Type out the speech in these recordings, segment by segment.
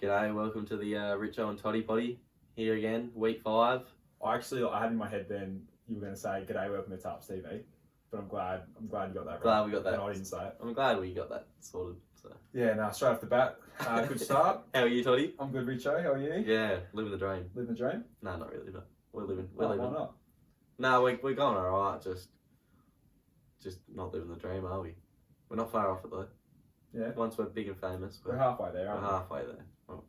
G'day, welcome to the Richo Toddy Poddy here again, week 5. I had in my head then you were going to say "G'day, welcome to Tarps TV," but I'm glad you got that right. Glad we got that. And I didn't say it. I'm glad we got that sorted. So. Yeah, no, straight off the bat, good start. How are you, Toddy? I'm good, Richo. How are you? Yeah, living the dream. Living the dream? No, not really, but we're living. Why not? No, we're going alright. Just not living the dream, are we? We're not far off it though. Yeah. Once we're big and famous, we're halfway there. We're halfway there. Oh.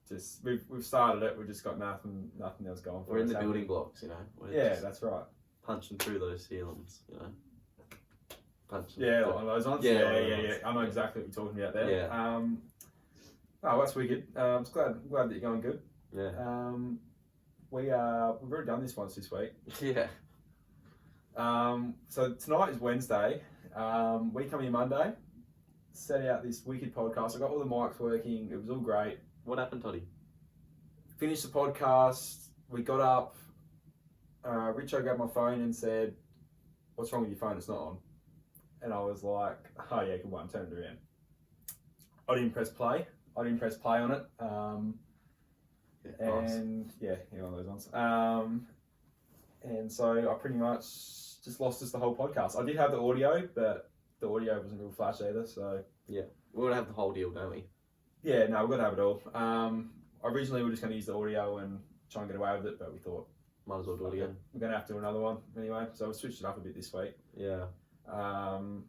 Just we've started it. We've just got nothing else going for us. We're in the building blocks, you know. Yeah, that's right. Punching through those ceilings, you know. Punching. Yeah, like those ones. Yeah. I know exactly what you're talking about there. Yeah. Oh, that's wicked. I'm glad that you're going good. Yeah. We've already done this once this week. Yeah. So tonight is Wednesday. We come here Monday. Set out this wicked podcast. I got all the mics working. It was all great. What happened, Toddy? Finished the podcast. We got up. Richo grabbed my phone and said, "What's wrong with your phone? It's not on." And I was like, "Oh yeah, good one. Turn it around." I didn't press play on it. And yeah, one of those ones. And so I pretty much just lost the whole podcast. I did have the audio, but the audio wasn't real flash either. So yeah, we're gonna have the whole deal, don't we? Yeah, no, we've got to have it all. Originally we were just going to use the audio and try and get away with it, but we thought might as well do it again. We're going to have to do another one anyway, so we switched it up a bit this week. Yeah. And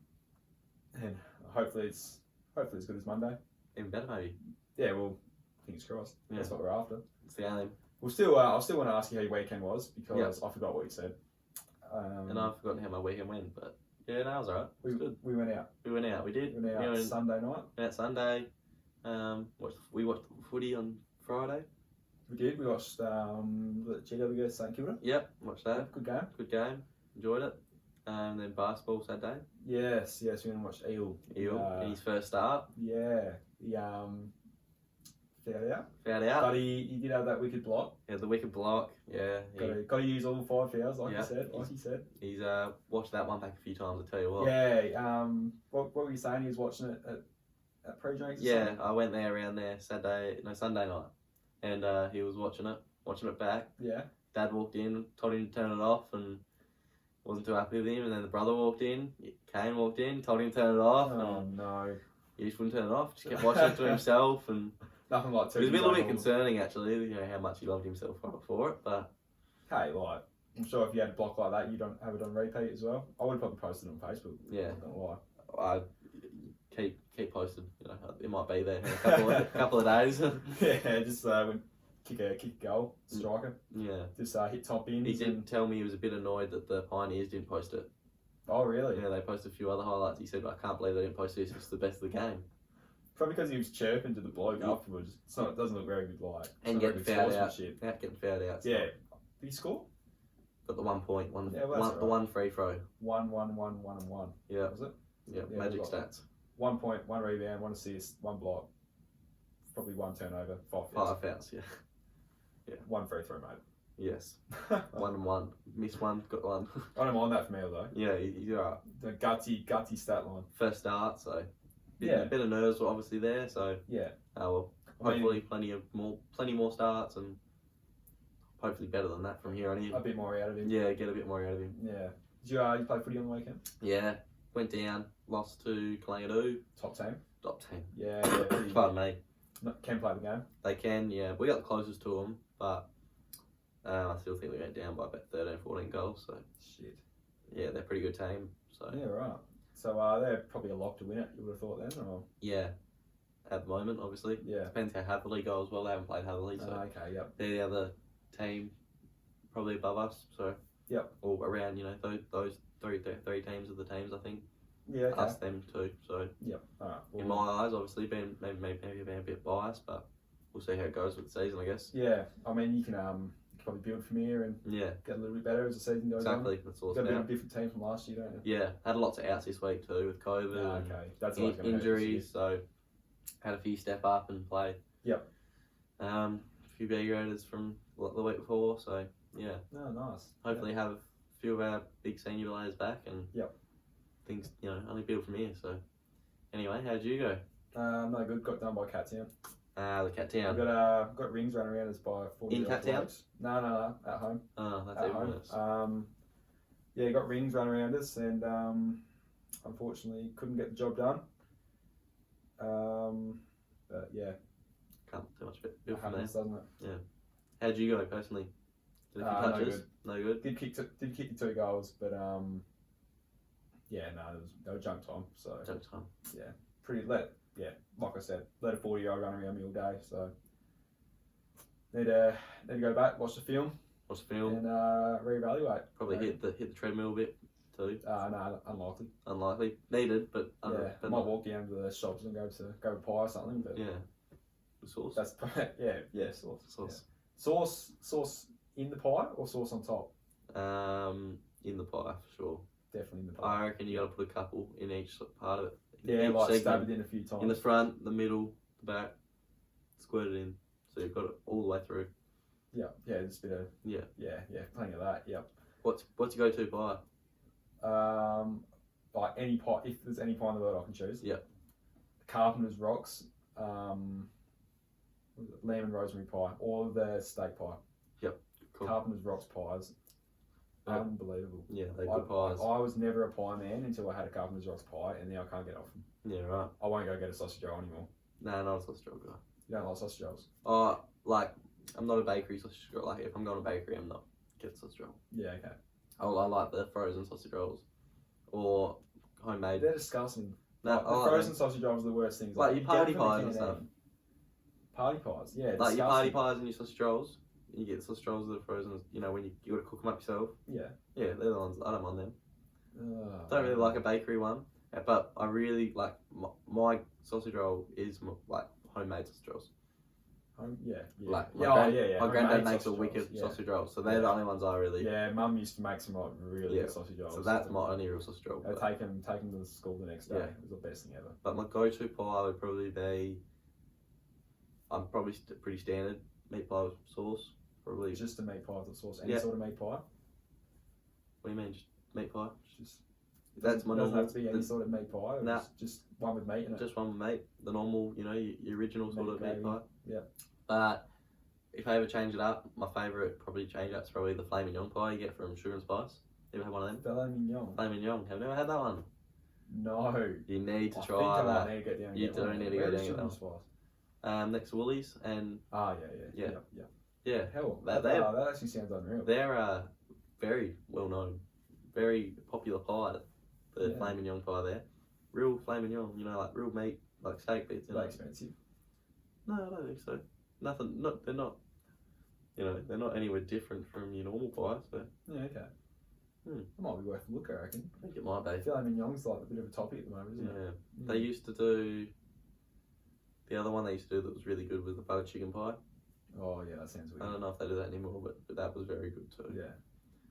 hopefully it's good as Monday. Even better, maybe. Yeah, well, fingers crossed. Yeah. That's what we're after. It's the aim. We'll still, I still want to ask you how your weekend was because I forgot what you said. And I've forgotten how my weekend went, but yeah, no, it was alright. It was good. We went out. We did. We went out Sunday night. Went out Sunday. We watched footy on Friday. We did. We watched GWS St Kilda. Yep, watched that. Good game. Enjoyed it. Then basketball Saturday. Yes. We're gonna watch Eel in his first start. Yeah. He fouled out. But he did have that wicked block. Yeah, the wicked block. Yeah. Got to use all 5 fouls, like he said. He's watched that one back a few times. I tell you what. Yeah. What were you saying? He was watching it at pre-drinks. Yeah, I went there around there Sunday night, and he was watching it back. Yeah. Dad walked in, told him to turn it off, and wasn't too happy with him. And then the brother walked in, Kane walked in, told him to turn it off. Oh no! He just wouldn't turn it off. Just kept watching it to himself, and nothing like. It was a little bit concerning actually. You know how much he loved himself for it, but hey, like I'm sure if you had a block like that, you don't have it on repeat as well. I would have probably posted it on Facebook. Yeah. I'm not gonna lie. I keep posted. You know, it might be there in a couple of days. Yeah, just kick a goal, striker. Yeah. Just hit top ends. He did tell me he was a bit annoyed that the Pioneers didn't post it. Oh really? Yeah, they posted a few other highlights. He said, "I can't believe they didn't post this. It's the best of the game." Probably because he was chirping to the bloke afterwards. It doesn't look very good. And getting fouled out. Getting fouled out. Yeah. Did he score? Got the 1 point. The one free throw. 1, 1, 1, 1. Yeah. Was it? Yeah. Magic stats. 1 point, 1 rebound, 1 assist, 1 block, probably 1 turnover, 5 fouls. 5 fouls, yeah. 1 free throw, mate. Yes. 1 and 1. Missed 1, got 1. I don't mind that from Eel though. Yeah, he's alright. The gutsy stat line. First start, so a bit of nerves were obviously there, so hopefully plenty more starts and hopefully better than that from here on in. A bit more out of him. Yeah, get a bit more out of him. Yeah. Did you play footy on the weekend? Yeah. Went down, lost to Glencoe. Top team. Yeah. Pardon me. Can play the game. They can, yeah. We got the closest to them, but I still think we went down by about 13, 14 goals. So shit. Yeah, they're a pretty good team. So yeah, right. So they're probably a lock to win it. You would have thought then, or yeah. At the moment, obviously. Yeah. Depends how Hatherley go as well. They haven't played Hatherley, so okay, yep. They're the other team, probably above us. So yep. Or around, you know, those three teams are the teams I think. Yeah. Okay. Us, them too. So yep. Alright. In my eyes, obviously, being maybe being a bit biased, but we'll see how it goes with the season, I guess. Yeah. I mean, you can probably build from here and get a little bit better as the season goes on. Exactly. That's all. Got a bit of a different team from last year, don't you? Yeah. Had lots of outs this week too with COVID. Okay. That's injuries. So had a few step up and play. Yep. A few B graders from the week before. So yeah. Oh, nice. Hopefully have a few of our big senior players back and things, you know, only build from here. So anyway, how'd you go? No good. Got done by Cattown. The Cat We've Town. got rings running around us by 40 In Cat Town? No, at home. Oh, that's At even home. worse. Yeah, got rings running around us, and unfortunately couldn't get the job done. But yeah, Can't do much bit from there. happens, doesn't it? Yeah. How'd you go personally? Did a few No touches? good. No good. Did kick the 2 goals, but yeah, no, they were junk time. So Junk time. like I said, let a 40-year-old run around me all day. So need to go back, watch the film, and reevaluate. Probably hit the treadmill a bit too. No, unlikely. Unlikely. Needed, but I might walk down to the shops and go to pie or something. But yeah. The sauce. that's sauce. Sauce. Sauce in the pie or sauce on top? In the pie for sure. Definitely in the pie. I reckon you got to put a couple in each part of it. Yeah, each like segment. stab it in a few times. In the front, the middle, the back, squirt it in. So you've got it all the way through. Yeah, just a bit of yeah, plenty of that. Yeah. What's your go-to pie? Like any pie, if there's any pie in the world I can choose. Yeah. Carpenter's Rocks, lamb and rosemary pie, or the steak pie. Yep. Cool. Carpenter's Rocks pies, unbelievable. Yeah, they're good pies. I was never a pie man until I had a Carpenter's Rocks pie, and now I can't get off them. Yeah, right. I won't go get a sausage roll anymore. No, not a sausage roll guy. You don't like sausage rolls? Like, I'm not a bakery sausage roll. Like, if I'm going to a bakery, I'm not get sausage roll. Yeah, okay. I like the frozen sausage rolls. Or homemade. They're disgusting. No, the frozen sausage rolls are the worst things. Like your you party get them from pies the and stuff. canteen. Party pies, yeah. Like your party disgusting. pies and your sausage rolls. You get sausage rolls that are frozen, when you got to cook them up yourself. Yeah. Yeah, they're the ones, I don't mind them. Oh, Don't really like a bakery one, but I really like, my sausage roll is like homemade sausage rolls. Yeah. Like my my granddad makes a sausage wicked rolls, yeah. sausage roll, so they're the only ones I really. Yeah, Mum used to make some like really good sausage rolls. So that's my only real sausage roll. I'd take them to school the next day. Yeah. It was the best thing ever. But my go-to pie would probably be, I'm probably pretty standard, meat pie with sauce, probably. Just a meat pie with sauce. Any sort of meat pie. What do you mean, just meat pie? Just That's my doesn't normal. have to be any sort of meat pie. Or Nah. just one with meat in it. Just one with meat, the normal, your original sort of meat gravy. pie. Yeah. But if I ever change it up, my favourite probably change up's probably the flaming young pie you get from Sugar and Spice. You ever had one of them? Filet mignon. Flaming young. Have you never had that one? No. You need to I try think I that. might need to get down. And You get do one. need to Where go is down and Sugar get and Spice? Next to Woolies and Yeah. yeah, Hell, That- that actually sounds unreal. they're very well known, very popular pie. The Yeah. flaming young pie there, real flaming young. Like real meat, like steak bits. Are they expensive? No, I don't think so. Nothing. They're not. They're not anywhere different from your normal pie. So Yeah, okay. It might be worth a look, I reckon. I think it might be. Filet mignon's like a bit of a topic at the moment, isn't Yeah. it? They used to do. The other one they used to do that was really good was the butter chicken pie. Oh yeah, that sounds weird. I don't know if they do that anymore, but that was very good too. Yeah.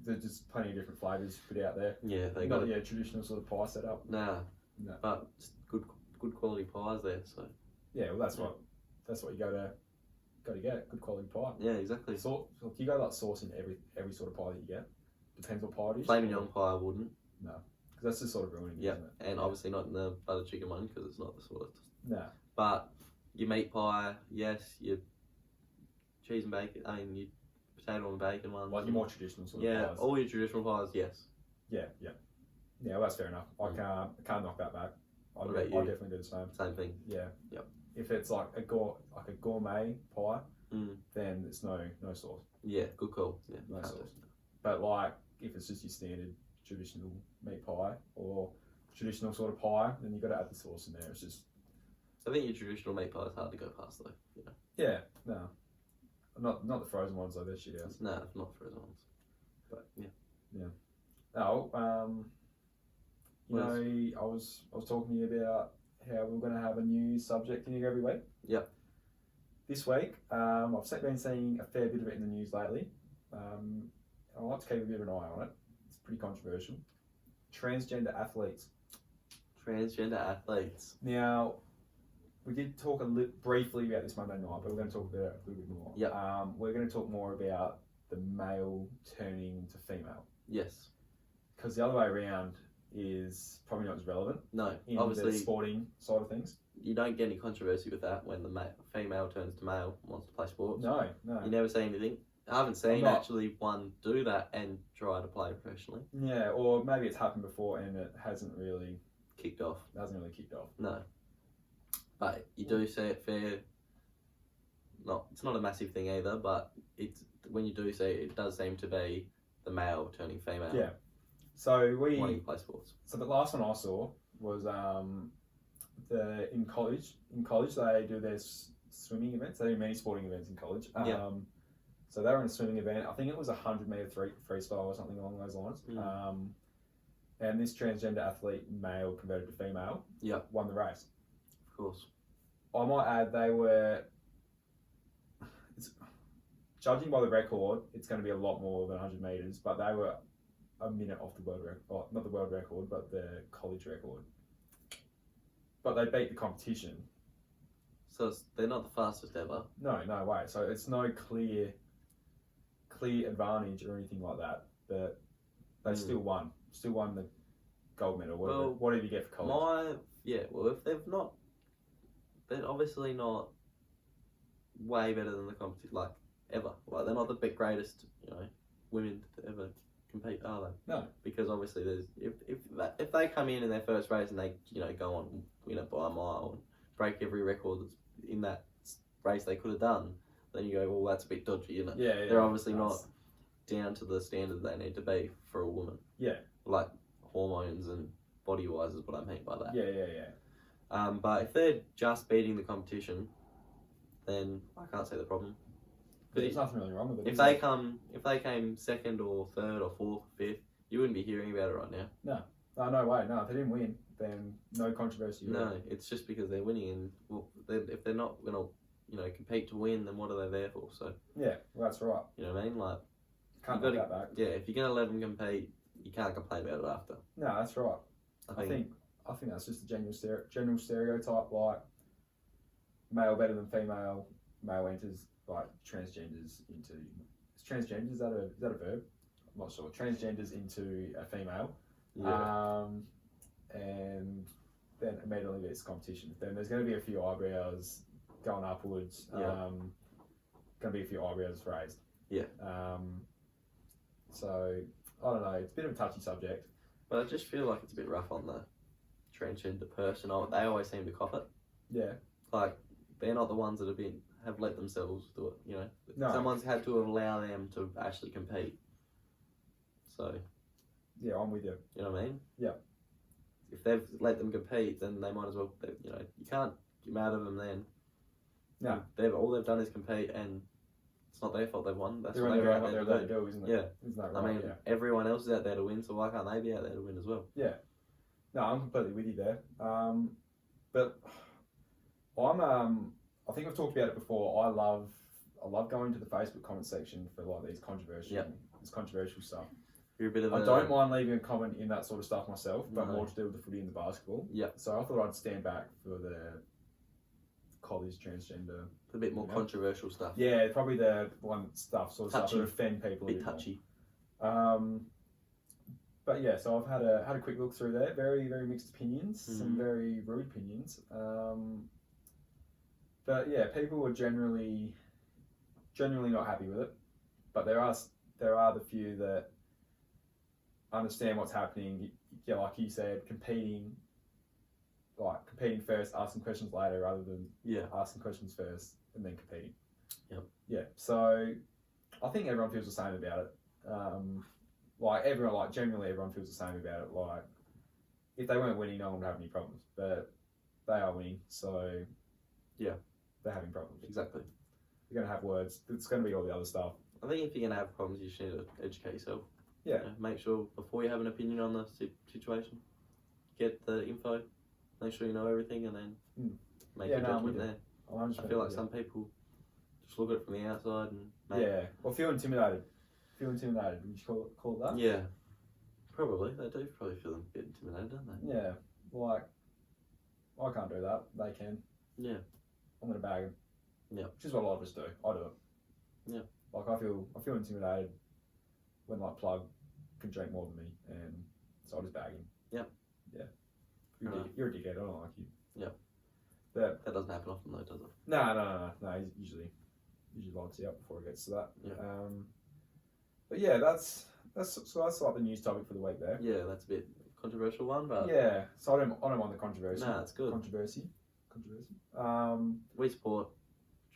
There's just plenty of different flavours put out there. Yeah, they Not got it. traditional sort of pie setup. Nah. No. But it's good quality pies there. So Yeah, well that's what you go to get, good quality pie. yeah, exactly. So you go like sauce in every sort of pie that you get. Depends what pie it is. Flaming young pie I wouldn't. No. Because that's just sort of ruining it, Yeah, isn't it? and obviously not in the butter chicken one because it's not the sort of. No. But your meat pie, yes. Your cheese and bacon. I mean, your potato and bacon ones. Like your more traditional sort of yeah, pies. all your traditional pies, yes. Yeah. Yeah, well that's fair enough. I can't knock that back. I'll What about you? definitely do the same. Same thing. Yeah. Yep. If it's like a gourmet pie, Mm. then it's no sauce. Yeah, good call. Yeah, No can't sauce. do- But like if it's just your standard traditional meat pie or traditional sort of pie, then you got to add the sauce in there. It's just I think your traditional meat pie is hard to go past though. yeah, no, not the frozen ones though. They're shit house. No, not frozen ones. But yeah. Oh, What I was talking to you about how we're going to have a new subject in here every week. Yep. This week, I've been seeing a fair bit of it in the news lately. I like to keep a bit of an eye on it. It's pretty controversial. Transgender athletes. Transgender athletes. Now, we did talk briefly about this Monday night, but we're going to talk about it a little bit more. Yep. We're going to talk more about the male turning to female. Yes. Because the other way around is probably not as relevant No. in Obviously. the sporting side of things. you don't get any controversy with that when the female turns to male and wants to play sports. No. You never see anything. I haven't seen actually one do that and try to play professionally. Yeah, or maybe it's happened before and it hasn't really kicked off. No. But you do see it fair. It's not a massive thing either, but it's when you do see it, it does seem to be the male turning female. Yeah. So wanting to play sports. So the last one I saw was in college. In college, they do their swimming events. They do many sporting events in college. So they were in a swimming event. I think it was a 100-meter freestyle or something along those lines. And this transgender athlete, male converted to female, won the race. Of course. I might add they were. Judging by the record, it's going to be a lot more than 100 meters, but they were a minute off the world record. Oh, not the world record, but the college record. But they beat the competition. So they're not the fastest ever. No way. So it's no clear advantage or anything like that. But they still won. Still won the gold medal. Whatever you get for college. If they're obviously not way better than the competition, like ever. Like they're not the greatest, women to ever compete, are they? No. Because obviously there's if they come in their first race and they go on and win it by a mile and break every record that's in that race they could have done, then you go, well, that's a bit dodgy, isn't it? Yeah. They're obviously not down to the standard they need to be for a woman. Yeah. Like hormones and body wise is what I mean by that. Yeah. But if they're just beating the competition, then I can't see the problem. There's nothing really wrong with it. If they came second or third or fourth or fifth, you wouldn't be hearing about it right now. No way. No, if they didn't win, then no controversy. No, it's just because they're winning, and if they're not gonna, compete to win, then what are they there for? So yeah, well, that's right. You know what I mean? Like can't take that back. Yeah, if you're gonna let them compete, you can't complain about it after. No, that's right. I think that's just a general stereotype, like male better than female, male enters like transgenders into. Is transgender is that a verb? I'm not sure. Transgenders into a female. Yeah. And then immediately there's competition. Then there's going to be a few eyebrows going upwards. Going to be a few eyebrows raised. Yeah. So I don't know. It's a bit of a touchy subject. But I just feel like it's a bit rough on the transgender person. They always seem to cop it. Yeah. Like they're not the ones that have let themselves do it. No. Someone's had to allow them to actually compete. So. Yeah, I'm with you. You know what I mean? Yeah. If they've let them compete, then they might as well. You can't get mad at them then. No. All they've done is compete, and it's not their fault they've won. That's what they're out there to do, isn't it? Yeah. Isn't that right? Everyone else is out there to win, so why can't they be out there to win as well? Yeah. No, I'm completely with you there. But I think I've talked about it before. I love going to the Facebook comment section for like these controversial stuff. You're a bit of I don't mind leaving a comment in that sort of stuff myself, but more to do with the footy and the basketball. Yeah. So I thought I'd stand back for the college transgender. A bit more controversial stuff. Yeah, probably the stuff that offend people. A bit touchy. But yeah, so I've had a quick look through there. Very, very mixed opinions. Some very rude opinions. But yeah, people were generally not happy with it. But there are the few that understand what's happening. Yeah, like you said, competing first, asking questions later, rather than asking questions first and then competing. Yep. Yeah. So I think everyone feels the same about it. Generally everyone feels the same about it. Like if they weren't winning, no one would have any problems. But they are winning, so yeah, they're having problems. Exactly. You're gonna have words. It's gonna be all the other stuff. I think if you're gonna have problems, you should need to educate yourself. Yeah. Make sure before you have an opinion on the situation, get the info, make sure you know everything, and then make your judgment there. I feel like some people just look at it from the outside and or feel intimidated. Would you call it that? Yeah, probably. They do probably feel a bit intimidated, don't they? Yeah, like I can't do that. They can. Yeah. I'm gonna bag them. Yeah. Which is what a lot of us do. I do it. Yeah. Like I feel intimidated when like Plug can drink more than me, and so I just bag him. Yeah. Yeah. You're a dickhead. I don't like you. Yeah. But that doesn't happen often though, does it? No. He usually lights you up before it gets to that. Yeah. But yeah, that's like the news topic for the week there. Yeah, that's a bit controversial one, but yeah. So I don't mind the controversy. Nah, it's good. Controversy. We support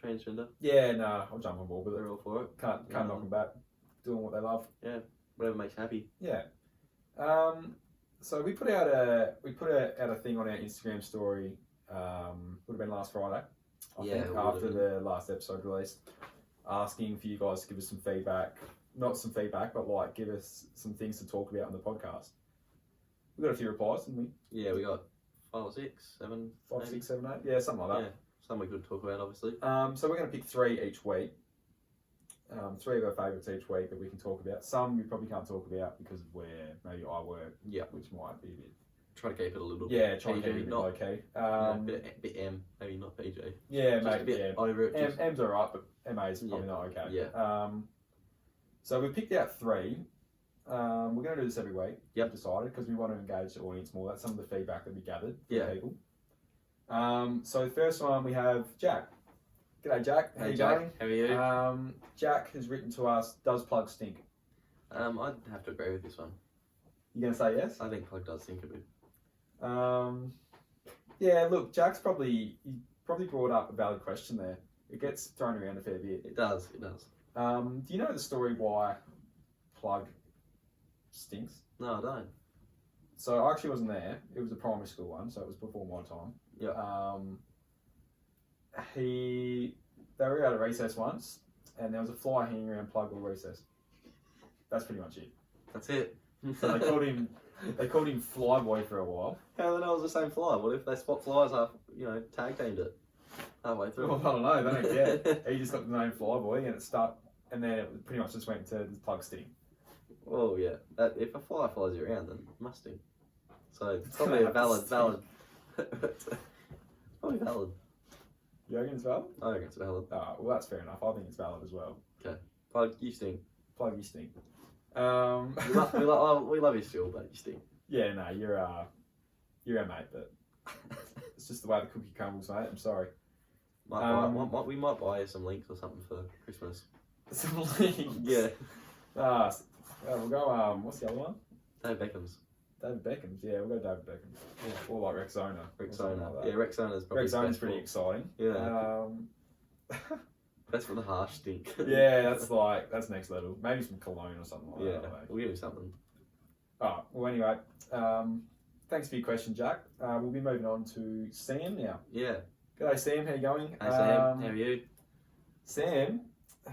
transgender. Yeah, no, I'll jump on board with it. We're all for it. Can't knock them back. Doing what they love. Yeah, whatever makes you happy. Yeah. So we put out a thing on our Instagram story. Would have been last Friday. I think after the last episode released, asking for you guys to give us some feedback. Not some feedback, but like give us some things to talk about on the podcast. We got a few replies, didn't we? Yeah, we got 5 or 6, 7. 5, 6, 7, 8. Yeah, something like that. Yeah, some we could talk about, obviously. So we're going to pick 3 each week. 3 of our favourites each week that we can talk about. Some we probably can't talk about because of where maybe I work. Yeah, which might be a bit. Try to keep it a little. Yeah, try to keep it a bit low key. Bit M, maybe not PG. Yeah, just maybe a bit yeah. over it. M's alright, but MA is probably not okay. Yeah. So we picked out 3. We're going to do this every week. Yep. We've decided because we want to engage the audience more. That's some of the feedback that we gathered from people. So the first one we have Jack. G'day Jack. How you going? How are you? Jack has written to us. Does plug stink? I'd have to agree with this one. You going to say yes? I think plug does stink a bit. Yeah. Look, Jack's probably brought up a valid question there. It gets thrown around a fair bit. It does. It does. Do you know the story why plug stinks? No, I don't. So I actually wasn't there. It was a primary school one, so it was before my time. Yeah. They were out at recess once, and there was a fly hanging around plug all recess. That's pretty much it. That's it. So they called him Flyboy for a while. How the hell was the same fly? What if they spot flies tag teamed it halfway through? Well, I don't know. They don't care. He just got the name Flyboy, and then it pretty much just went to the plug sting. Well, yeah. If a fly flies you around, then it must sting. So it's probably a valid. Probably valid. You reckon it's valid? I reckon it's valid. Well, that's fair enough. I think it's valid as well. Okay. Plug, you stink. Plug, you stink. We love you still, but you stink. Yeah, no, you're our mate, but it's just the way the cookie crumbles, mate. I'm sorry. We might buy you some links or something for Christmas. Some links? Yeah. We'll go, what's the other one? David Beckham's. David Beckham's, yeah, we'll go David Beckham's. Yeah. Or like Rexona. Rexona. Like yeah, Rexona's probably Rexona's pretty exciting. Yeah. That's for the harsh stink. Yeah, that's next level. Maybe some cologne or something like that. Yeah, we'll give him something. Alright, well anyway, thanks for your question, Jack. We'll be moving on to Sam now. Yeah. G'day Sam, how you going? Hey Sam, how are you? Sam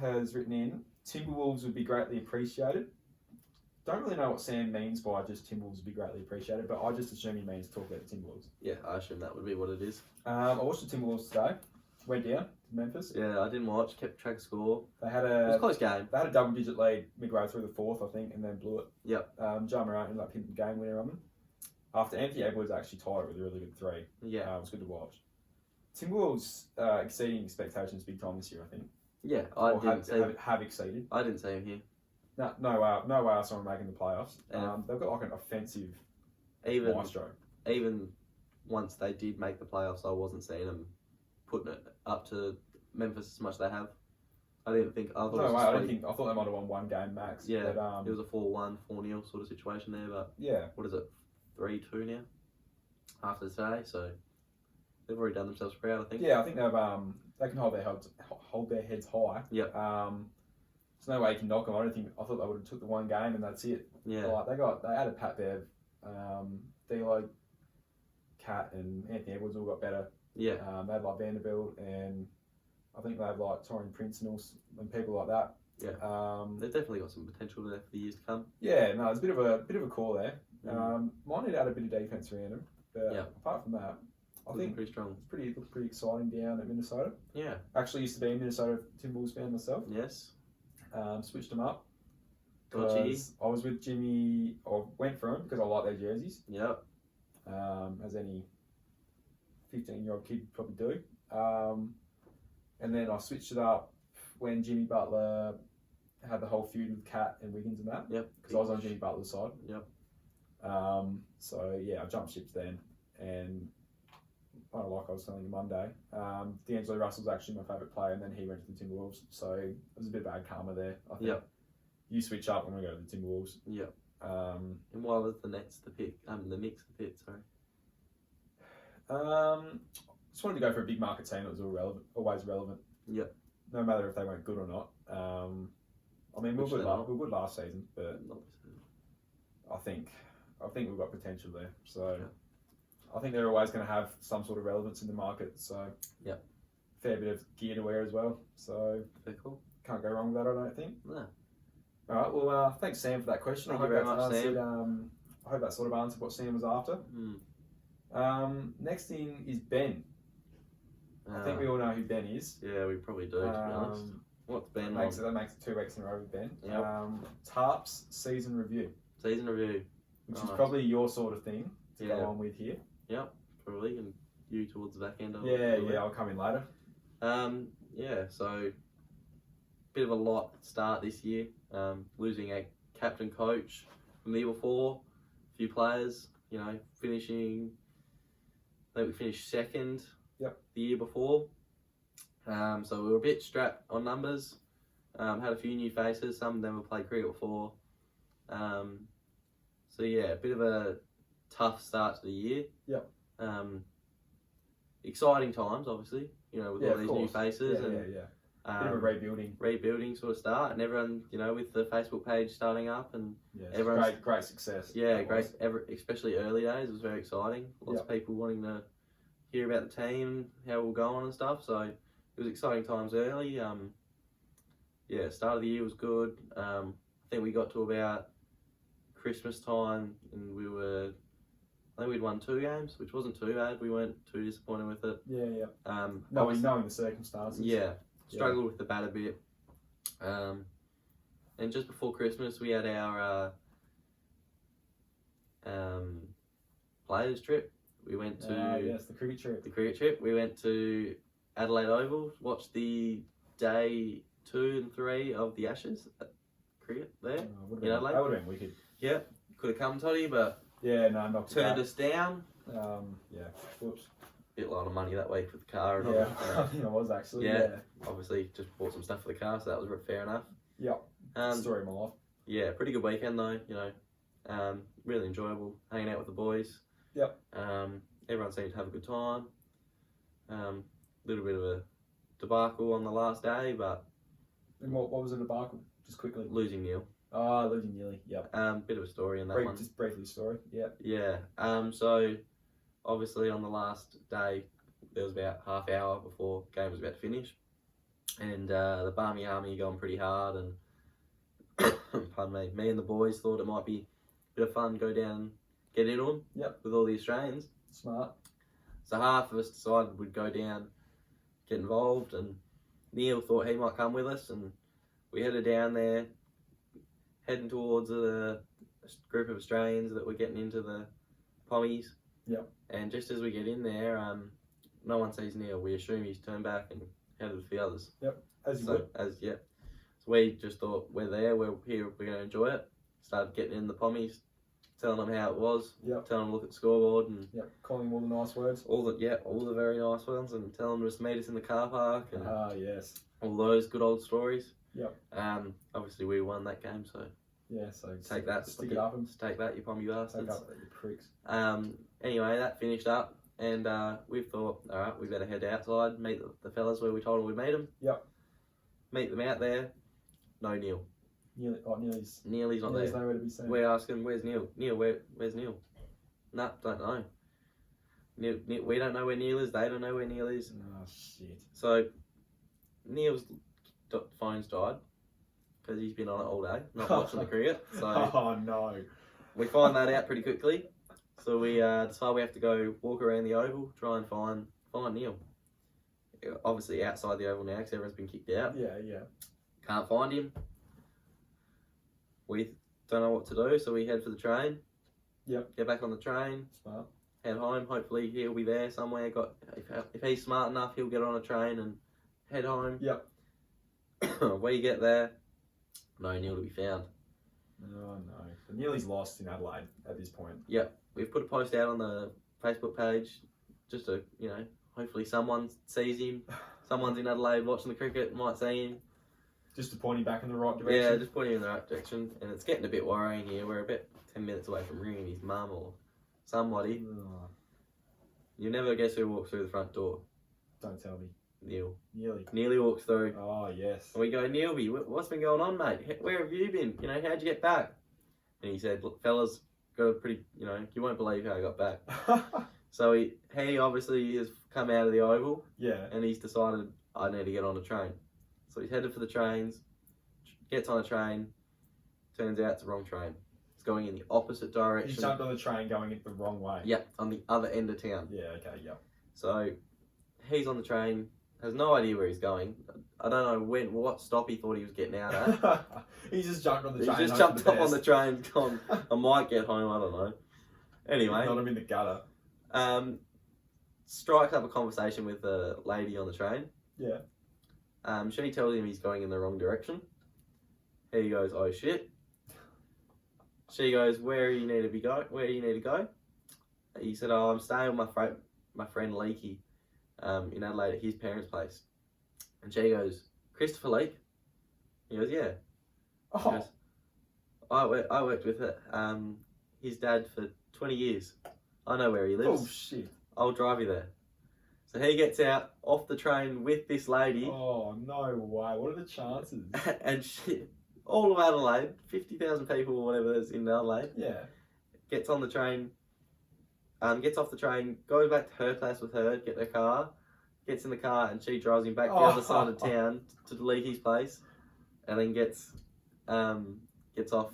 has written in, Timberwolves would be greatly appreciated. Don't really know what Sam means by just Timberwolves would be greatly appreciated, but I just assume he means talk about the Timberwolves. Yeah, I assume that would be what it is. I watched the Timberwolves today. Went down to Memphis. Yeah, I didn't watch. Kept track of score. It was a close game. They had a double-digit lead midway through the 4th, I think, and then blew it. Yep. Ja Morant ended up hitting the game winner on them. After Anthony Edwards actually tied it with a really good 3. Yeah. It was good to watch. Timberwolves exceeding expectations big time this year, I think. Yeah, have exceeded. I didn't see him here. No way I saw them making the playoffs. They've got like an offensive maestro. Even once they did make the playoffs, I wasn't seeing them putting it up to Memphis as much as they have. I didn't think. I thought they might have won 1 game max. Yeah, but, it was a 4-1, 4-0 sort of situation there. But yeah, what is it? 3-2 now after today, so they've already done themselves proud. I think. Yeah, I think they can hold their heads high. Yeah. There's no way you can knock them. I thought they would have took the 1 game and that's it. Yeah. Like they added Pat Bev, D'Lo, Cat, and Anthony Edwards all got better. Yeah. They had like Vanderbilt, and I think they had like Taurean Prince and people like that. Yeah. They've definitely got some potential there for the years to come. Yeah. No, it's a bit of a call there. Might need to add a bit of defense around them, but apart from that, I think pretty strong. It looks pretty exciting down at Minnesota. Yeah. Actually, used to be a Minnesota Timberwolves fan myself. Yes. Switched them up. Dodgy. I was with Jimmy. I went for them because I like their jerseys. Yep. As any 15-year-old kid probably do. And then I switched it up when Jimmy Butler had the whole feud with Cat and Wiggins and that. Yep. Because I was on Jimmy Butler's side. Yep. So yeah, I jumped ships then, and like I was telling you Monday, D'Angelo Russell's actually my favourite player, and then he went to the Timberwolves. So there's a bit of bad karma there. I think you switch up when we go to the Timberwolves. Yeah. And why was the Nets the pick? The Knicks the pick. Sorry. Just wanted to go for a big market team that was always relevant. Yeah. No matter if they weren't good or not. I mean, we were good last season, but I think we've got potential there. So I think they're always going to have some sort of relevance in the market. So fair bit of gear to wear as well. So very cool. Can't go wrong with that, I don't think. No. All right. Well, thanks Sam for that question. Thank you very much, Sam. I hope that sort of answered what Sam was after. Next thing is Ben. I think we all know who Ben is. Yeah, we probably do, to be honest. What's Ben that makes it 2 weeks in a row with Ben. Yep. Tarps season review. Season review. Which is probably your sort of thing to go on with here. Yep, probably. And you towards the back end of it. Yeah, I'll come in later. So bit of a lot start this year. Losing a captain coach from the year before. A few players, finishing. I think we finished second the year before. So we were a bit strapped on numbers. Had a few new faces. Some of them have played cricket before. So yeah, a bit of a tough start to the year. Exciting times, obviously. With all these new faces bit of a rebuilding sort of start, and everyone, with the Facebook page starting up, and everyone's great success. Yeah, great. Especially early days, it was very exciting. Lots of people wanting to hear about the team, how we're going and stuff. So it was exciting times early. Start of the year was good. I think we got to about Christmas time, and I think we'd won 2 games, which wasn't too bad. We weren't too disappointed with it. Knowing the circumstances. Struggled with the bat a bit. And just before Christmas, we had our players trip. We went to the cricket trip. The cricket trip. We went to Adelaide Oval, watched the day 2 and 3 of the Ashes cricket there in Adelaide. That would have been wicked. Yeah, could have come, Toddy, but turned us down. Whoops. Bit a lot of money that week for the car. And I think it was actually. Obviously just bought some stuff for the car, so that was fair enough. Story of my life. Yeah, pretty good weekend though. Really enjoyable hanging out with the boys. Everyone seemed to have a good time. Little bit of a debacle on the last day, but. And what was a debacle? Just quickly. Losing Neil. Losing Neely. Bit of a story in that one. Just briefly story. So obviously on the last day there was about half hour before the game was about to finish, and the Barmy Army going pretty hard, and pardon me and the boys thought it might be a bit of fun, go down and get in on with all the Australians. Smart. So half of us decided we'd go down, get involved, and Neil thought he might come with us, and we headed down there, heading towards a group of Australians that were getting into the pommies. And just as we get in there, no one sees Neil. We assume he's turned back and headed with the others. As you would. So we just thought, we're there, we're here, we're going to enjoy it. Started getting in the pommies, telling them how it was, telling them to look at the scoreboard, and calling them all the nice words. All the very nice ones, and telling them to meet us in the car park, and all those good old stories. Obviously we won that game, so take that, stick it up and take that, you pommy bastards. Take up, you pricks. Anyway, that finished up, and we thought, all right, we better head outside, meet the fellas where we told them we'd meet them. Meet them out there. No Neil. Neely's not there. Nowhere to be seen. We're asking, where's Neil? Where's Neil? Nah, don't know. Neil, we don't know where Neil is. They don't know where Neil is. Oh shit. So Neil's phone's died because he's been on it all day, not watching the cricket. So oh no. We find that out pretty quickly. So we decide we have to go walk around the oval, try and find Neil. Obviously outside the oval now because everyone's been kicked out. Can't find him. We don't know what to do, so we head for the train. Get back on the train. Smart. Head home. Hopefully he'll be there somewhere. If he's smart enough, he'll get on a train and head home. We get there. No Neil to be found. Oh no. So Neely's lost in Adelaide at this point. We've put a post out on the Facebook page just a, hopefully someone sees him. Someone's in Adelaide watching the cricket, might see him. Just to point him back in the right direction? Yeah, just point him in the right direction. And it's getting a bit worrying here. We're about 10 minutes away from ringing his mum or somebody. Oh. You never guess who walks through the front door. Don't tell me. Neil. Nearly. Nearly walks through. Oh, yes. And we go, Neilby, what's been going on, mate? Where have you been? How'd you get back? And he said, look, fellas, got a pretty, you won't believe how I got back. So he obviously has come out of the Oval. Yeah. And he's decided, I need to get on a train. So he's headed for the trains, gets on a train, turns out it's the wrong train. It's going in the opposite direction. He jumped on the train going in the wrong way. Yeah, on the other end of town. Yeah, okay, yeah. So he's on the train, has no idea where he's going. I don't know what stop he thought he was getting out at. He just jumped on the train. He just jumped up on the train, gone, I might get home, I don't know. Anyway. Not him in the gutter. Strikes up a conversation with a lady on the train. Yeah. She tells him he's going in the wrong direction. He goes, oh shit. She goes, where do you need to go? He said, oh, I'm staying with my friend Leakey in Adelaide at his parents' place. And she goes, Christopher Leake? He goes, yeah. Oh. He goes, I worked with his dad for 20 years. I know where he lives. Oh shit. I'll drive you there. So he gets out off the train with this lady. Oh, no way. What are the chances? And all of Adelaide, 50,000 people or whatever is in Adelaide. Yeah. Gets on the train, gets off the train, goes back to her place with her, get their car, gets in the car, and she drives him back the other side of town to Leakey's place, and then gets off,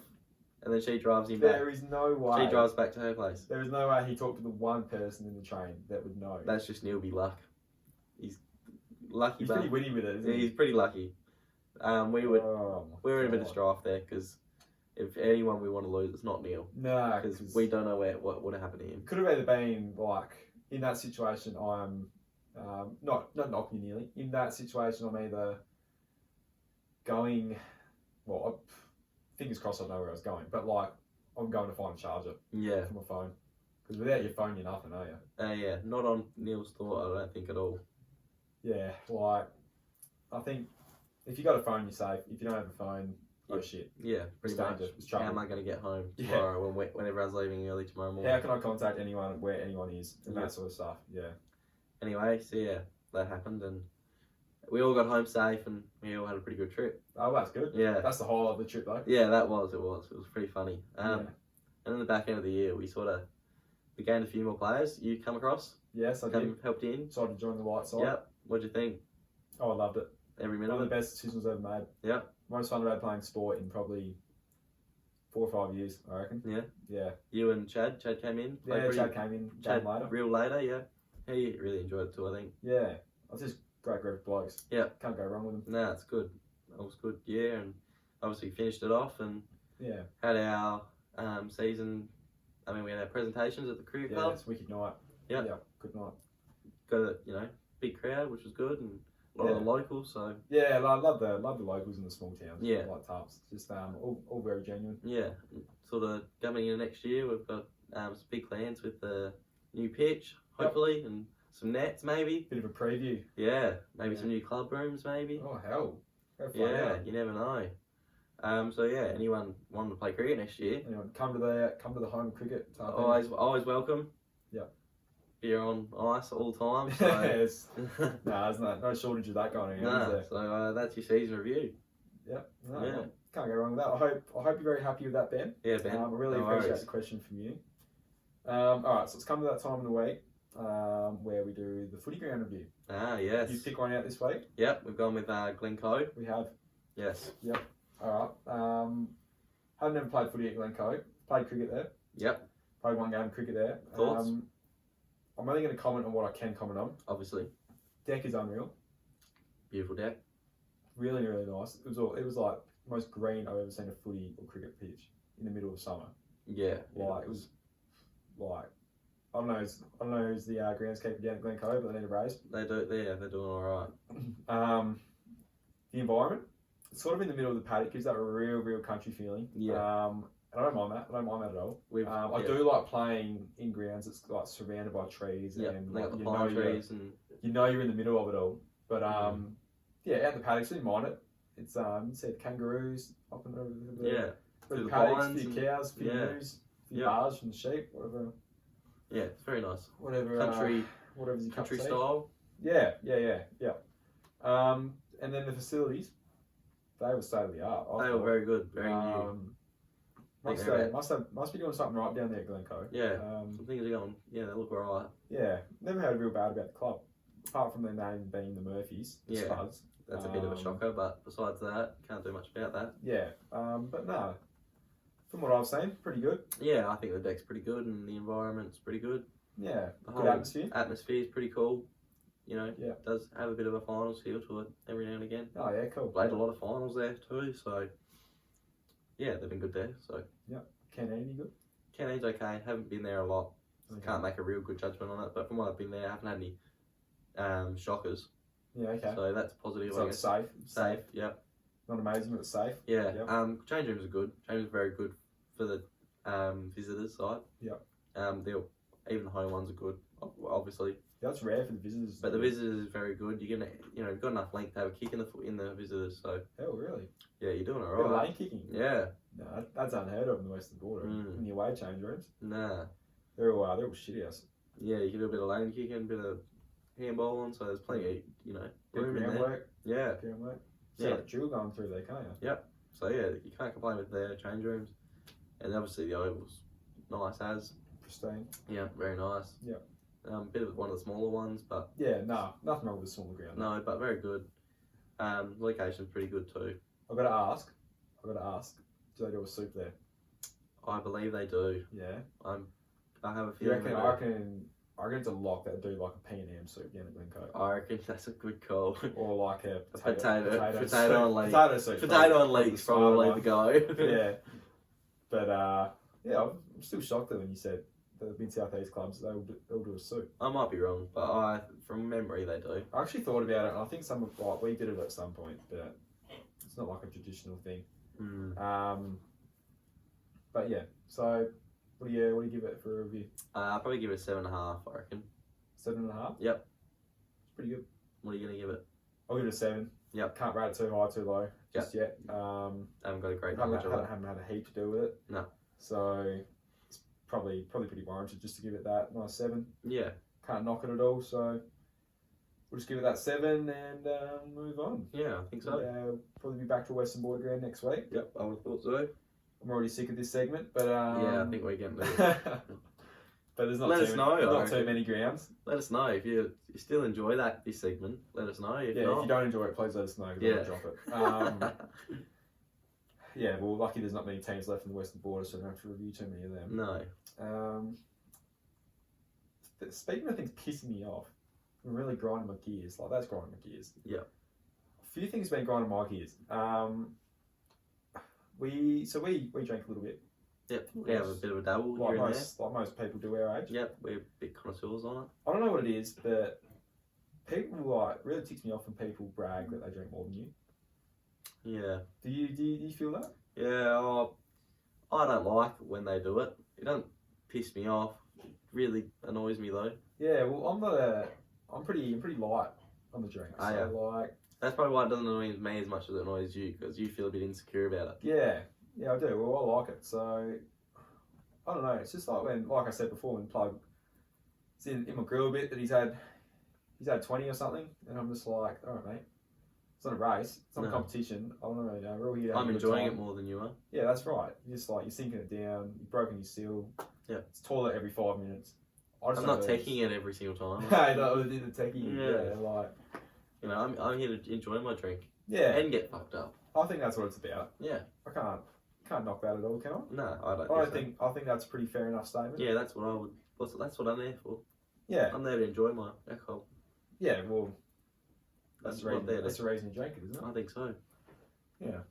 and then she drives him back. There is no way. She drives back to her place. There is no way he talked to the one person in the train that would know. That's just Neilby luck. He's lucky. He's pretty witty with it, isn't he? He's pretty lucky. We were in a bit of strife there because if anyone we want to lose, it's not Neil. No, because we don't know what would have happened to him. Could have either been like in that situation. I'm not knocking you nearly. In that situation, I'm either going. Well, fingers crossed, I know where I was going, but like I'm going to find a charger. Yeah. For my phone, because without your phone, you're nothing, are you? Yeah, not on Neil's thought. I don't think at all. Yeah, like I think. If you got a phone, you're safe. If you don't have a phone, oh shit. Yeah, pretty much. How am I going to get home tomorrow when everyone's leaving early tomorrow morning? How can I contact anyone where anyone is and that sort of stuff? Yeah. Anyway, so yeah, that happened and we all got home safe and we all had a pretty good trip. Oh, that's good. Yeah. That's the highlight of the trip though. Yeah, it was pretty funny. And in the back end of the year, we gained a few more players. You come across? Yes, I did. Helped in. Decided to join the light side. Yep. What'd you think? Oh, I loved it. Every minute. One of the best decisions I've ever made. Yeah. Most fun I've had playing sport in probably 4 or 5 years, I reckon. Yeah. Yeah. You and Chad came in. Yeah, Chad came in. Chad later. Real later, yeah. He really enjoyed it too, I think. Yeah. I was just great group of blokes. Yeah. Can't go wrong with them. No, it's good. It was good, yeah, and obviously finished it off and had our season. I mean, we had our presentations at the Cricket Club. Yeah, it's wicked night. Yeah. Yeah, good night. Got a big crowd, which was good, and a lot of the locals. So yeah, I love the locals in the small towns. Yeah, like tarps. Just all very genuine. Yeah, sort of coming in next year, we've got some big plans with the new pitch, hopefully, and some nets maybe. Bit of a preview. Yeah, maybe some new club rooms maybe. Oh hell. Yeah, you never know. So yeah, anyone wanting to play cricket next year? Anyone come to the home cricket. Always welcome. Yep. Beer on ice all the time. So. Yes. There's no shortage of that going on. No. So that's your season review. Yep. No, can't go wrong with that. I hope you're very happy with that, Ben. Yeah, Ben. I really appreciate the question from you. All right, so it's come to that time of the week where we do the footy ground review. Ah, yes. You pick one out this week? Yep, we've gone with Glencoe. We have. Yes. Yep. All right. I've never played footy at Glencoe. Played cricket there. Yep. Played one game of cricket there. Thoughts? I'm only going to comment on what I can comment on. Obviously. Deck is unreal. Beautiful deck. Really, really nice. It was like the most green I've ever seen a footy or cricket pitch in the middle of summer. Yeah. Like it was like I don't know who's the groundskeeper down at Glencoe, but they need a raise. They do. They're doing all right. The environment, it's sort of in the middle of the paddock, gives that a real country feeling. Yeah. And I don't mind that. I don't mind that at all. I Yeah. do like playing in grounds that's like surrounded by trees and they like, got the pine trees and you know you're in the middle of it all. But yeah, out in the paddocks, you mind it. It's you see the kangaroos up and over the paddocks, a few cows, a few moose, a few bars from the sheep, whatever. Yeah, it's very nice. Whatever whatever's your country style. Yeah. And then the facilities, they were state of the art. They were very good, very new. Must be doing something right down there at Glencoe. Yeah, some things are going. Yeah, they look alright. Yeah, never heard real bad about the club, apart from their name being the Murphys, the Spuds. That's a bit of a shocker, but besides that, can't do much about that. Yeah, but no, from what I've seen, pretty good. Yeah, I think the deck's pretty good and the environment's pretty good. Yeah, the good atmosphere. Atmosphere's pretty cool. You know, it does have a bit of a finals feel to it every now and again. Oh yeah, cool. Played a lot of finals there too, so yeah, they've been good there. So Canteen, you good? Canteen's okay. Haven't been there a lot. Okay. Can't make a real good judgment on it, but from what I've been there, I haven't had any shockers. Yeah, okay. So that's positive. So it's safe. Safe. Yeah. Not amazing, but it's safe. Yeah. Yep. Change rooms are good. Change rooms are very good for the visitors side. Yep. Even the home ones are good. Obviously. Yeah, that's rare for the visitors. But the visitors is very good. You're gonna, you've got enough length to have a kick in the visitors. So. Oh really? Yeah, you're doing alright. Lane kicking. Yeah. No, that's unheard of in the western border. In the away change rooms. Nah. They're all shit house. Yeah, you can do a bit of lane kicking, a bit of handball on. So there's plenty of room in there. Work. Yeah. Ground work. So like drill going through there, can't you? Yep. So yeah, you can't complain with their change rooms, and obviously the oval's nice as. Pristine. Yeah, very nice. Yep. Bit of one of the smaller ones, but yeah, no, nothing wrong with the smaller ground. No, but very good. Location's pretty good too. I've got to ask. Do they do a soup there? I believe they do. Yeah. I have a feeling. I reckon it's a lock that do like a P&M soup down at Glencoe. I reckon that's a good call. Or like a potato on leeks. Potato soup. Potato on leeks probably the go. Yeah. But yeah, I'm still shocked that when you said the mid southeast clubs they'll do a soup. I might be wrong, but from memory they do. I actually thought about it, and I think we did it at some point, but it's not like a traditional thing. But yeah, so what do you give it for a review? I'll probably give it 7.5. I reckon. 7.5. Yep. It's pretty good. What are you gonna give it? I'll give it a 7. Yep. Can't rate it too high, too low just yet. Haven't got a great haven't knowledge of it. Haven't had a heap to do with it. No. So it's probably pretty warranted just to give it that nice 7. Yeah. Can't knock it at all. So we'll just give it that 7 and move on. Yeah, I think so. We'll probably be back to Western Border Ground next week. Yep, I would have thought so. I'm already sick of this segment, but yeah, I think we're getting there. But there's not too many grounds. Let us know if you still enjoy this segment. Let us know. If if you don't enjoy it, please let us know. I'll drop it. Yeah, well, lucky there's not many teams left in the Western Border, so I don't have to review too many of them. No. Speaking of things pissing me off, I'm really grinding my gears. Like that's grinding my gears. Yeah. A few things have been grinding my gears. We drank a little bit. Yep, we have a bit of a dabble like most people do our age. Yep, we're big connoisseurs on it. I don't know what it is, but people really ticks me off when people brag that they drink more than you. Yeah. Do you feel that? Yeah, I don't like when they do it. It doesn't piss me off. It really annoys me though. Yeah, well I'm pretty light on the drink. So that's probably why it doesn't annoy me as much as it annoys you, because you feel a bit insecure about it. Yeah, I do. Well, I like it. So, I don't know. It's just like when, like I said before, when Plug is in my grill a bit that he's had 20 or something, and I'm just like, all right, mate. It's not a race. It's not a competition. I don't know. We're all here. I'm enjoying it more than you are. Yeah, that's right. You're just like, you're sinking it down. You've broken your seal. Yeah. It's toilet every 5 minutes. I'm not taking it every single time. Hey, that was in the techie. You know, I'm here to enjoy my drink. Yeah. And get fucked up. I think that's what it's about. Yeah. I can't knock that at all, can I? No, I don't. I think that's a pretty fair enough statement. Yeah, that's what I would. That's what I'm there for. Yeah. I'm there to enjoy my alcohol. Yeah, well, that's the reason you drink it, isn't it? I think so. Yeah.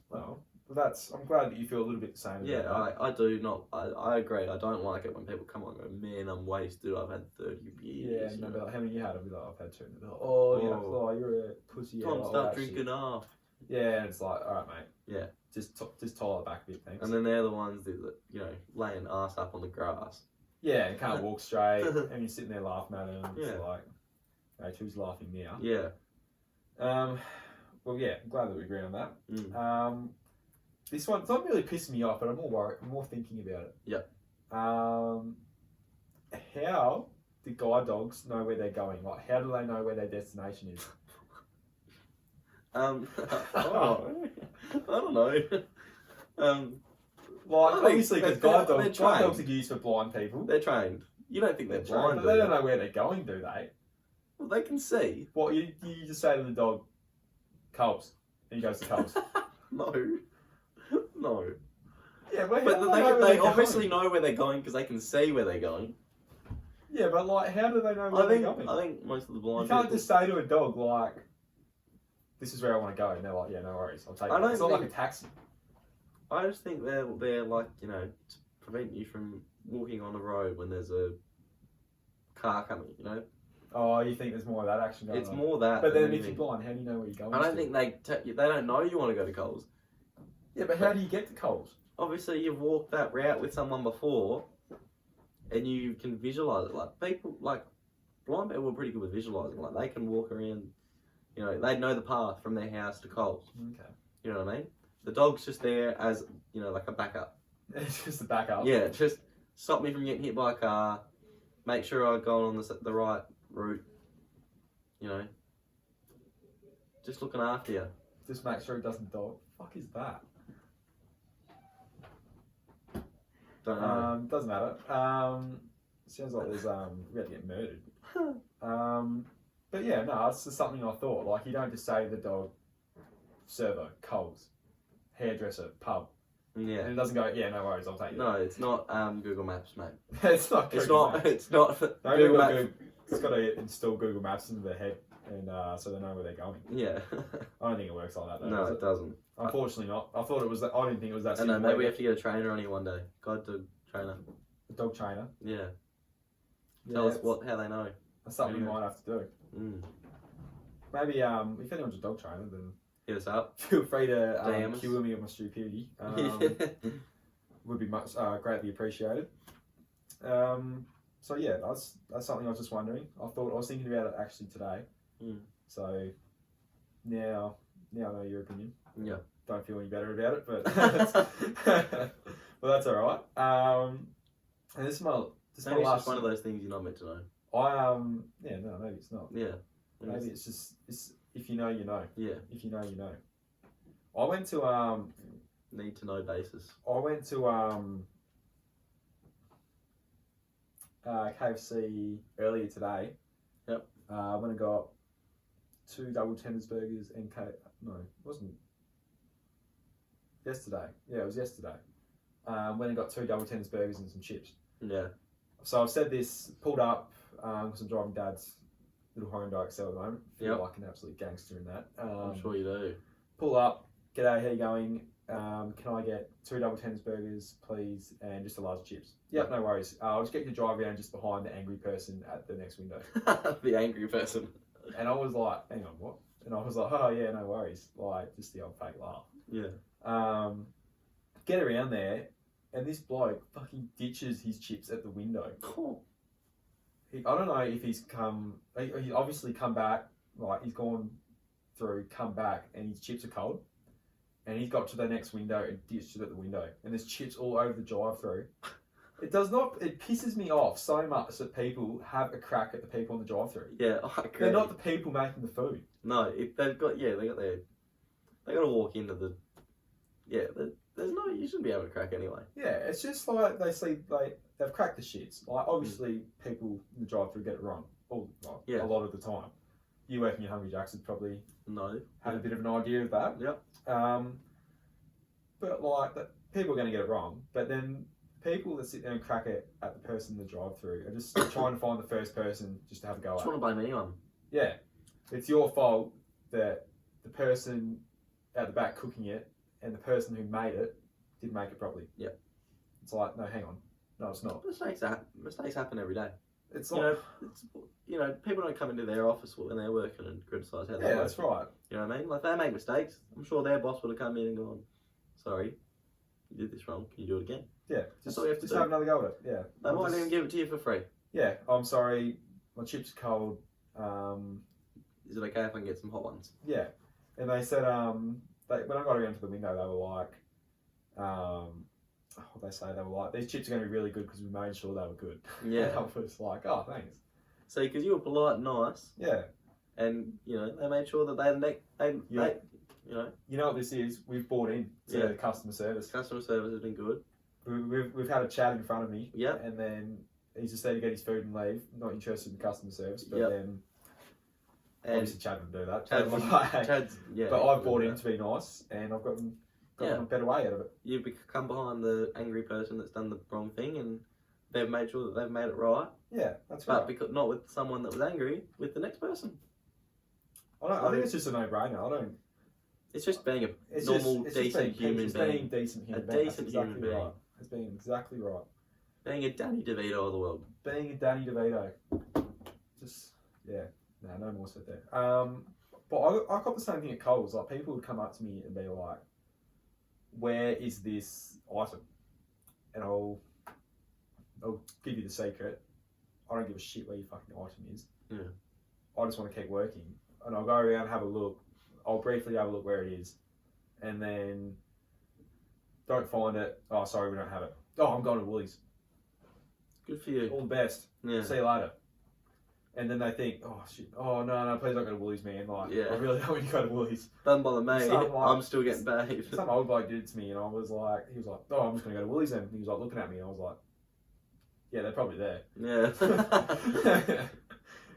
Well, I'm glad that you feel a little bit the same. Yeah, I do not. I agree. I don't like it when people come on and go, man, I'm wasted. I've had 30 beers. Yeah, no, like, how many you had? I'll be like, I've had 2. Like, you're a pussy. Tom, start drinking off. Yeah, and it's like, all right, mate. Yeah. Just tile it back a bit, thanks. And then they're the ones that, you know, laying ass up on the grass. Yeah, and can't walk straight, and you're sitting there laughing at them. It's Yeah. like, hey, who's laughing now? Yeah. Well, yeah, I'm glad that we agree on that. Mm. This one's not really pissing me off, but I'm more worried. I'm more thinking about it. Yep. How do guide dogs know where they're going? Like, how do they know where their destination is? I don't know. Obviously, because guide dogs are used for blind people. They're trained. You don't think they're blind, but they don't know where they're going, do they? Well, they can see. What, you just say to the dog, Coles, and he goes to Coles. No. Yeah, but they obviously know where they're going because they can see where they're going. Yeah, but like, how do they know where they're going? I think most of the blind You can't just say to a dog, like, this is where I want to go, and they're like, yeah, no worries, I'll take it. It's not like a taxi. I just think they're like, you know, to prevent you from walking on the road when there's a car coming, you know? Oh, you think there's more of that action going on? It's more that. But then if you're blind, how do you know where you're going? I don't think they don't know you want to go to Coles. Yeah, but how do you get to Coles? Obviously, you've walked that route with someone before, and you can visualise it. Like people, like blind people are pretty good with visualising. Like they can walk around, you know, they know the path from their house to Coles. Okay. You know what I mean? The dog's just there as, you know, like a backup. It's just a backup. Yeah, just stop me from getting hit by a car. Make sure I go on the right route. You know, just looking after you. Just make sure it doesn't die. What the fuck is that? Don't know. Doesn't matter. Sounds like there's we had to get murdered. But yeah, no, it's just something I thought. Like, you don't just say to the dog, servo, Coles, hairdresser, pub. Yeah. And it doesn't go, yeah, no worries, I'll take you. No, it's not Google Maps, mate. It's not Google Maps. It's not Google Maps. It's got to install Google Maps into their head, and so they know where they're going. Yeah. I don't think it works like that, though. No, it doesn't. Unfortunately not. I thought it was that. I didn't think it was that I simple. know, maybe we have to get a trainer on you one day. Guide dog trainer. A dog trainer? Yeah. Tell us how they know. That's something we might have to do. Mm. Maybe if anyone's a dog trainer, then hit us up. Feel free to cure me of my stupidity. Would be much greatly appreciated. So yeah, that's something I was just wondering. I was thinking about it actually today. Mm. So now I know your opinion. Yeah. Don't feel any better about it, but well, that's all right. And this is my maybe it's just one of those things you're not meant to know. Maybe it's not. Yeah. Maybe it's if you know, you know. Yeah. If you know, you know. I went to need to know basis. I went to KFC earlier today. Yep. I went and got 2 double tenders burgers and no, it wasn't yesterday. Yeah, it was yesterday. Went and got 2 double tenders burgers and some chips. Yeah. So I've said this, pulled up because I'm driving Dad's little Hyundai Excel at the moment. Feel like an absolute gangster in that. I'm sure you do. Pull up, g'day, how you going? Can I get 2 double tenders burgers, please, and just a large chips? Yep, no worries. I'll just get you to drive around just behind the angry person at the next window. The angry person. And I was like, hang on, what? And I was like, oh yeah, no worries. Like, just the old fake laugh. Yeah. Get around there, and this bloke fucking ditches his chips at the window. Cool. I don't know if he's obviously come back, like he's gone through, come back, and his chips are cold. And he's got to the next window and ditched it at the window. And there's chips all over the drive-through. It pisses me off so much that people have a crack at the people on the drive-through. Yeah, I agree. They're not the people making the food. No, they got to walk into the, there's no, you shouldn't be able to crack anyway. Yeah, it's just like they've cracked the shits. Like, obviously people in the drive-through get it wrong. A lot of the time. You working at Hungry Jack's would probably have a bit of an idea of that. Yep. But like, people are going to get it wrong. But then people that sit there and crack it at the person in the drive-through are just trying to find the first person just to have a go at. Just want to blame anyone. Yeah, it's your fault that the person at the back cooking it and the person who made it didn't make it properly. Yeah. It's like, no, hang on. No, it's not. Mistakes happen every day. It's you not. know, people don't come into their office when they're working and criticise how they work. That's right. You know what I mean? Like, they make mistakes. I'm sure their boss would have come in and gone, sorry, you did this wrong. Can you do it again? Yeah. That's all you have to do. Have another go at it. Yeah. They might even give it to you for free. Yeah. I'm sorry. My chips are cold. Is it okay if I can get some hot ones? Yeah. And they said, when I got around to the window, they were like, what they say? They were like, these chips are going to be really good because we made sure they were good. Yeah. And I was like, oh, thanks. So, because you were polite and nice. Yeah. And, they made sure that they You know what this is? We've bought in to customer service. Customer service has been good. We've had a chat in front of me. Yeah. And then he's just there to get his food and leave. Not interested in customer service. But then obviously Chad would do that. Chad's, but I've bought in to be nice, and I've gotten a better way out of it. You've come behind the angry person that's done the wrong thing, and they've made sure that they've made it right. Yeah, that's right. But because not with someone that was angry, with the next person. I think it's just a no-brainer. It's just being a normal, decent human being. Decent human being. Right. It's being exactly right. Being a Danny DeVito of the world. Being a Danny DeVito. Just, no more said there. But I got the same thing at Coles. Like, people would come up to me and be like, where is this item? And I'll give you the secret. I don't give a shit where your fucking item is. Yeah. I just want to keep working. And I'll go around and have a look. I'll briefly have a look where it is. And then don't find it. Oh, sorry, we don't have it. Oh, I'm going to Woolies. Good for you. All the best. Yeah. See you later. And then they think, oh shit, oh no, please don't go to Woolies, man. Like, I really don't want you to go to Woolies. Doesn't bother me. I'm still getting paid. Some old bloke did it to me, and he was like, oh, I'm just going to go to Woolies then. And he was like looking at me, and I was like, yeah, they're probably there. Yeah.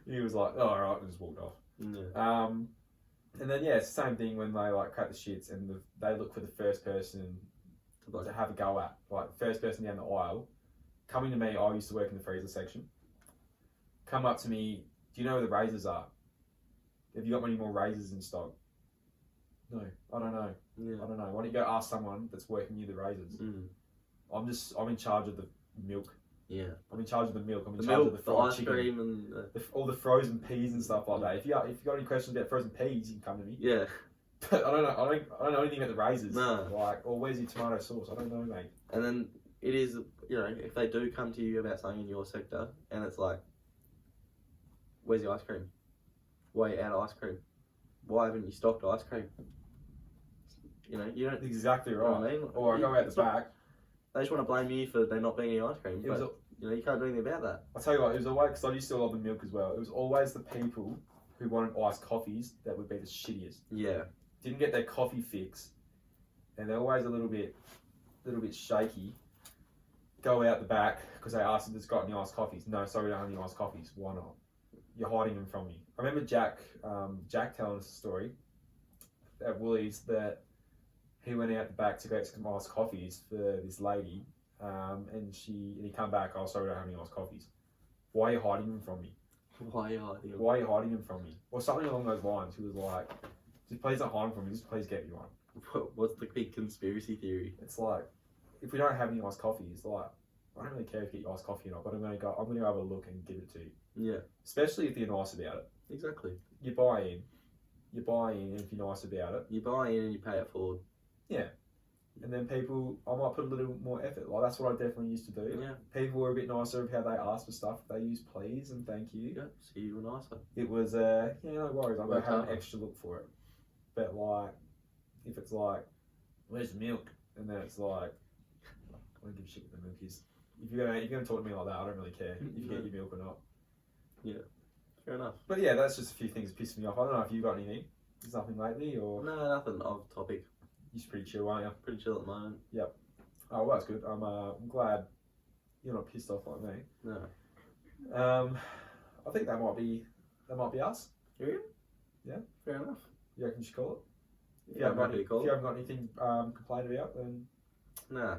He was like, oh, alright, and just walked off. Yeah. And then, it's the same thing when they like crack the shits and they look for the first person to have a go at. Like, first person down the aisle. Coming to me, I used to work in the freezer section. Come up to me, do you know where the razors are? Have you got any more razors in stock? No, I don't know. Yeah. I don't know. Why don't you go ask someone that's working near the razors? I'm in charge of the milk. Yeah. I'm in charge of the milk. I'm in the charge milk, of the fried fried ice chicken. Cream and all the frozen peas and stuff like that. If you got any questions about frozen peas, you can come to me. Yeah. But I don't know anything about the razors. No. Like, or where's your tomato sauce? I don't know, mate. And then it is, if they do come to you about something in your sector, and it's like, where's your ice cream? Why are you out of ice cream? Why haven't you stocked ice cream? You don't... Exactly right. You know what I mean? Or I go out the back. They just want to blame you for there not being any ice cream. But, you can't do anything about that. I'll tell you what, it was always, because I used to love the milk as well, it was always the people who wanted iced coffees that would be the shittiest. Yeah. Didn't get their coffee fix, and they're always a little bit shaky. Go out the back, because they asked if there's got any iced coffees. No, sorry, we don't have any iced coffees. Why not? You're hiding them from me. I remember Jack telling us a story at Woolies that he went out the back to get some iced coffees for this lady, and he come back, oh, sorry, we don't have any iced coffees. Why are you hiding them from me? Why are you hiding them? Why are you hiding them from me? Or something along those lines. He was like, just please don't hide them from me, just please get me one. What's the big conspiracy theory? It's like, if we don't have any iced coffees, like, I don't really care if you get iced coffee or not, but I'm gonna have a look and give it to you. Yeah. Especially if you're nice about it. Exactly. You buy in, and if you're nice about it. You buy in and you pay it forward. Yeah. And then I might put a little more effort. Like, that's what I definitely used to do. Yeah. People were a bit nicer of how they asked for stuff. They used please and thank you. Yeah, so you were nicer. It was, no worries, I'm going to have an extra look for it. But, like, if it's like, where's the milk? And then it's like, I don't give a shit what the milk is. If you're gonna talk to me like that, I don't really care if you get your milk or not. Yeah, fair enough. But yeah, that's just a few things that piss me off. I don't know if you got anything. There's nothing lately, or no, nothing off topic. You're pretty chill, aren't you? Pretty chill at the moment. Yep. Oh, well, that's good. I'm glad you're not pissed off like me. No. I think that might be us. Yeah. Yeah. Fair enough. You reckon you should call it? Yeah, I'm happy to call it. If you haven't got anything complained about, then nah.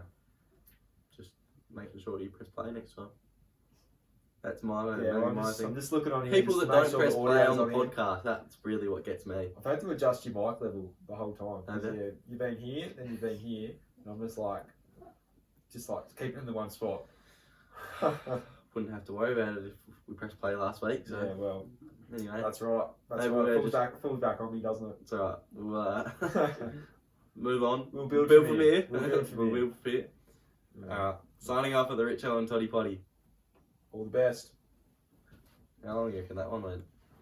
Just making sure you press play next time. That's my thing. I'm just looking on here. People that don't press play on the podcast, that's really what gets me. I've had to adjust your mic level the whole time. Have you? Yeah, you've been here, then you've been here, and I'm just like keep it in the one spot. wouldn't have to worry about it if we pressed play last week. So yeah, well, anyway, that's right. That's maybe right. Full back on me, doesn't it? It's alright. We'll move on. We'll build from here. here. We'll build from here. Alright. Signing off at the Richo and Toddy Poddy. All the best. How long do you reckon that one went?